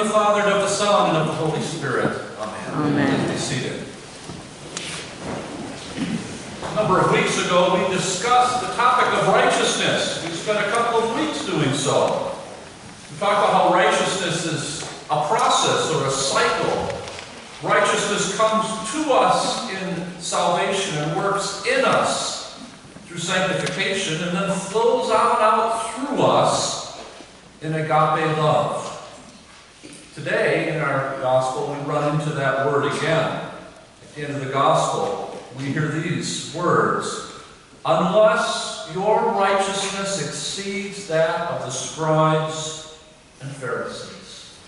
the Father, and of the Son, and of the Holy Spirit. Amen. Amen. Please be seated. A number of weeks ago, we discussed the topic of righteousness. We spent a couple of weeks doing so. We talked about how righteousness is a process or a cycle. Righteousness comes to us in salvation and works in us through sanctification, and then flows out through us in agape love. Today, in our gospel, we run into that word again. At the end of the gospel, we hear these words: unless your righteousness exceeds that of the scribes and Pharisees.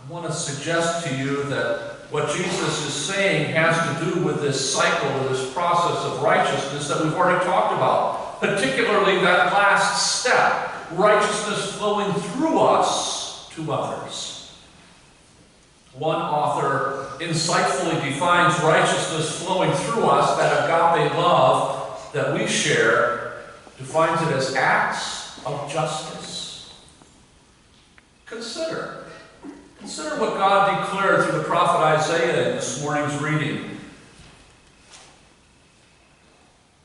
I want to suggest to you that what Jesus is saying has to do with this cycle, or this process of righteousness that we've already talked about, particularly that last step, righteousness flowing through us to others. One author insightfully defines righteousness flowing through us, that agape love that we share, defines it as acts of justice. Consider what God declared through the prophet Isaiah in this morning's reading.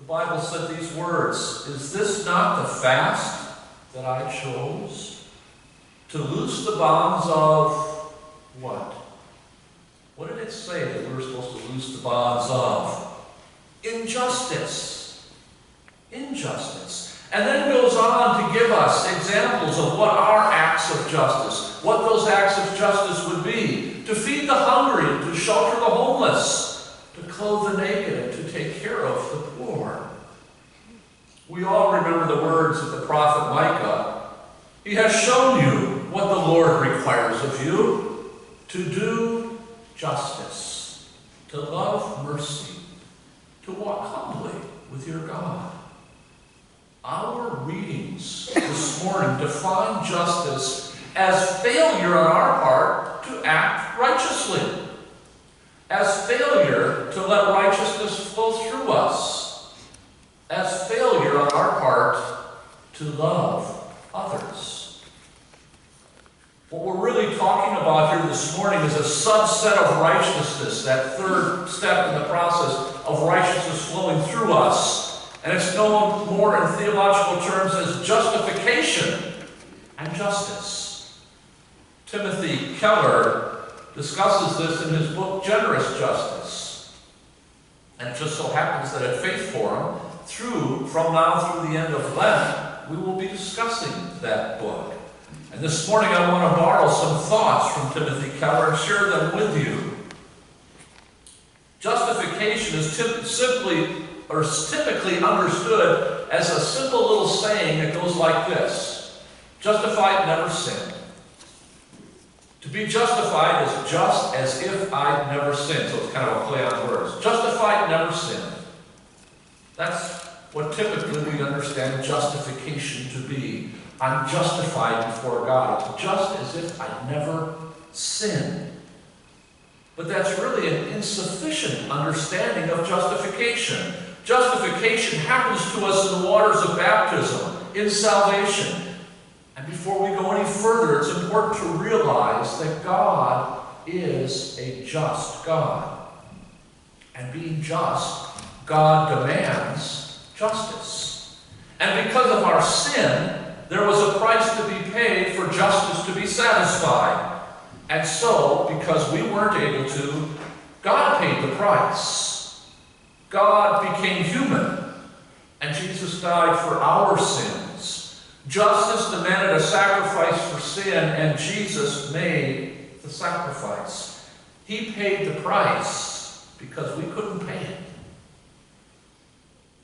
The Bible said these words: "Is this not the fast that I chose, to loose the bonds of" what? What did it say that we were supposed to loose the bonds of? Injustice. Injustice. And then goes on to give us examples of what are acts of justice, what those acts of justice would be: to feed the hungry, to shelter the homeless, to clothe the naked, and to take care of the poor. We all remember the words of the prophet Micah. He has shown you what the Lord requires of you: to do justice, to love mercy, to walk humbly with your God. Our readings this morning define justice as failure on our part to act righteously, as failure to let righteousness flow through us, as failure on our part to love others. What we're really talking about here this morning is a subset of righteousness, that third step in the process of righteousness flowing through us. And it's known more in theological terms as justification and justice. Timothy Keller discusses this in his book, Generous Justice. And it just so happens that at Faith Forum, from now through the end of Lent, we will be discussing that book. And this morning I want to borrow some thoughts from Timothy Keller and share them with you. Justification is typically understood as a simple little saying that goes like this: justified, never sinned. To be justified is just as if I'd never sinned. So it's kind of a play on words. Justified, never sinned. That's what typically we understand justification to be. I'm justified before God. It's just as if I'd never sinned. But that's really an insufficient understanding of justification. Justification happens to us in the waters of baptism, in salvation. And before we go any further, it's important to realize that God is a just God. And being just, God demands justice. And because of our sin, there was a price to be paid for justice to be satisfied. And so, because we weren't able to, God paid the price. God became human, and Jesus died for our sins. Justice demanded a sacrifice for sin, and Jesus made the sacrifice. He paid the price because we couldn't pay it.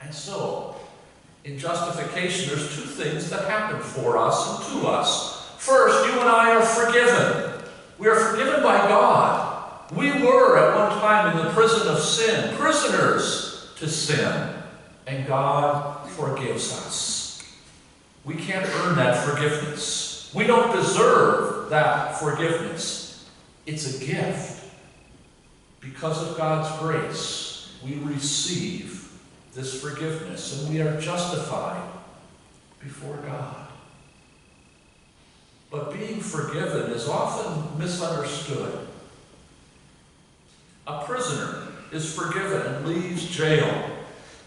And so, in justification, there's two things that happen for us and to us. First, you and I are forgiven. We are forgiven by God. We were at one time in the prison of sin, prisoners to sin, and God forgives us. We can't earn that forgiveness. We don't deserve that forgiveness. It's a gift. Because of God's grace, we receive this forgiveness, and we are justified before God. But being forgiven is often misunderstood. A prisoner is forgiven and leaves jail.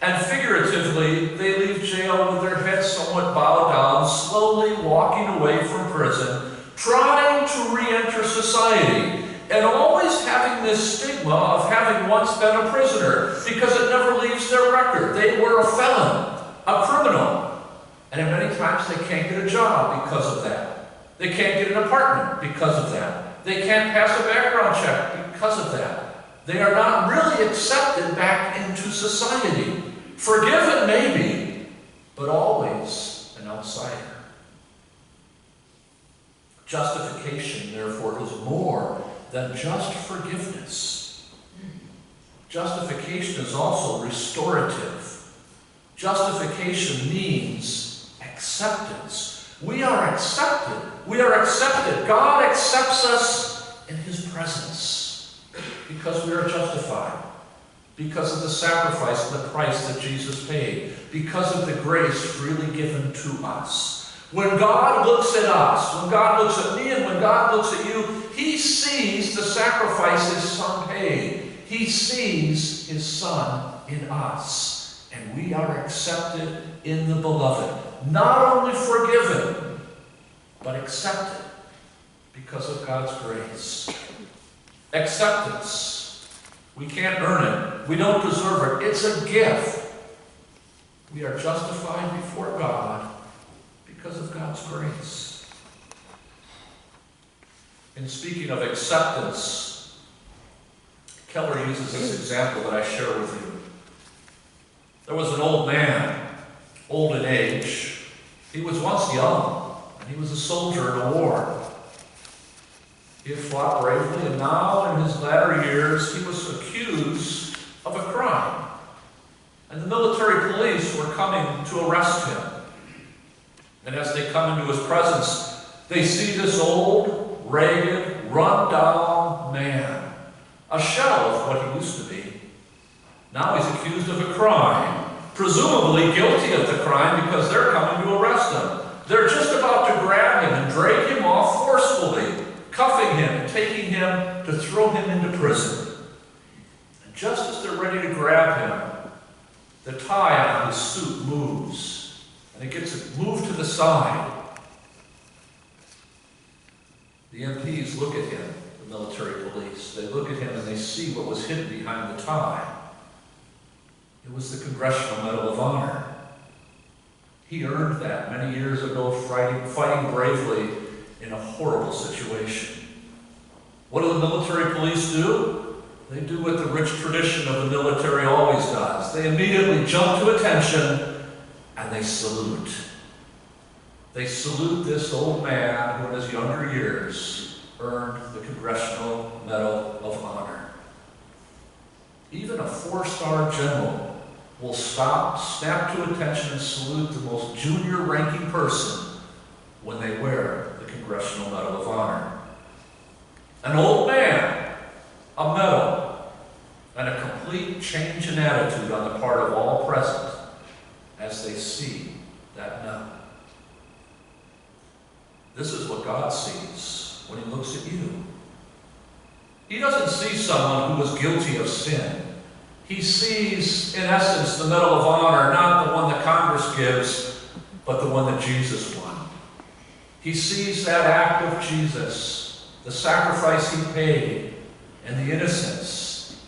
And figuratively, they leave jail with their heads somewhat bowed down, slowly walking away from prison, trying to re-enter society, and always having this stigma of having once been a prisoner, because it never leaves their record. They were a felon, a criminal, and many times they can't get a job because of that. They can't get an apartment because of that. They can't pass a background check because of that. They are not really accepted back into society. Forgiven maybe, but always an outsider. Justification, therefore, is more than just forgiveness. Justification is also restorative. Justification means acceptance. We are accepted. We are accepted. God accepts us in His presence because we are justified, because of the sacrifice and the price that Jesus paid, because of the grace freely given to us. When God looks at us, when God looks at me, and when God looks at you, He sees the sacrifice His Son paid. He sees His Son in us. And we are accepted in the Beloved. Not only forgiven, but accepted because of God's grace. Acceptance. We can't earn it. We don't deserve it. It's a gift. We are justified before God because of God's grace. In speaking of acceptance, Keller uses this example that I share with you. There was an old man, old in age. He was once young, and he was a soldier in a war. He had fought bravely, and now in his latter years, he was accused of a crime. And the military police were coming to arrest him. And as they come into his presence, they see this old, ragged, run-down man, a shell of what he used to be. Now he's accused of a crime, presumably guilty of the crime because they're coming to arrest him. They're just about to grab him and drag him off forcefully, cuffing him and taking him to throw him into prison. And just as they're ready to grab him, the tie on his suit moves, and it gets moved to the side. The MPs look at him, the military police. They look at him and they see what was hidden behind the tie. It was the Congressional Medal of Honor. He earned that many years ago, fighting bravely in a horrible situation. What do the military police do? They do what the rich tradition of the military always does. They immediately jump to attention and they salute. They salute this old man who in his younger years earned the Congressional Medal of Honor. Even a 4-star general will stop, snap to attention, and salute the most junior-ranking person when they wear the Congressional Medal of Honor. An old man, a medal, and a complete change in attitude on the part of all present as they see that medal. This is what God sees when He looks at you. He doesn't see someone who was guilty of sin. He sees, in essence, the Medal of Honor, not the one that Congress gives, but the one that Jesus won. He sees that act of Jesus, the sacrifice He paid, and the innocence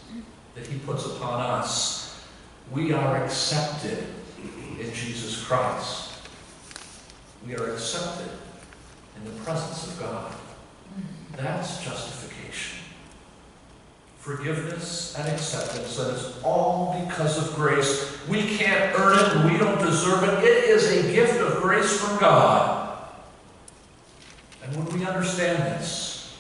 that He puts upon us. We are accepted in Jesus Christ. We are accepted in the presence of God. That's justification. Forgiveness and acceptance, and it's all because of grace. We can't earn it and we don't deserve it. It is a gift of grace from God. And when we understand this,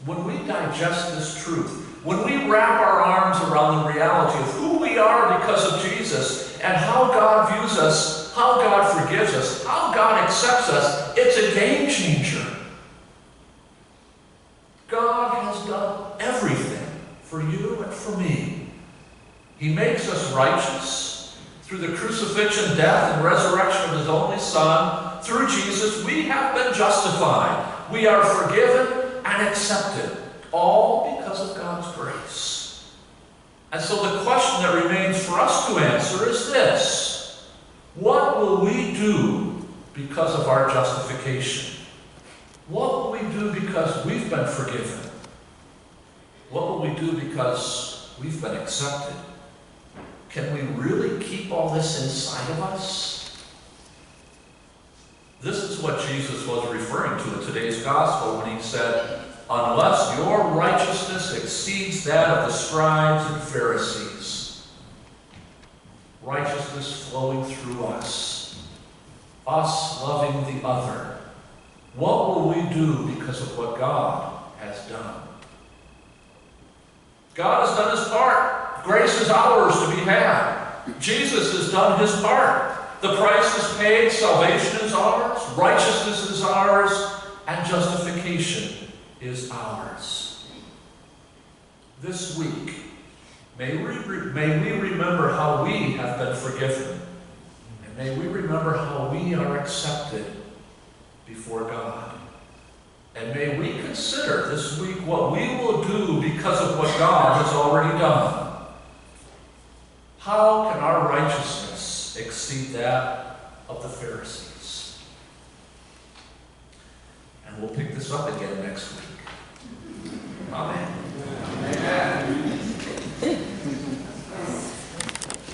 when we digest this truth, when we wrap our arms around the reality of who we are because of Jesus and how God views us, how God forgives us, how God accepts us, it's a game changer. God has done everything for you and for me. He makes us righteous through the crucifixion, death, and resurrection of His only Son, through Jesus, we have been justified. We are forgiven and accepted, all because of God's grace. And so the question that remains for us to answer is this: what will we do because of our justification? What will we do because we've been forgiven? What will we do because we've been accepted? Can we really keep all this inside of us? This is what Jesus was referring to in today's gospel when he said, unless your righteousness exceeds that of the scribes and Pharisees, righteousness flowing through us loving the other, what will we do because of what God has done? God has done his part. Grace is ours to be had. Jesus has done his part. The price is paid, salvation is ours, righteousness is ours, and justification is ours. This week, may we remember how we have been forgiven, and may we remember how we are accepted before God. And may we consider this week what we will do because of what God has already done. How can our righteousness exceed that of the Pharisees? And we'll pick this up again next week. Amen.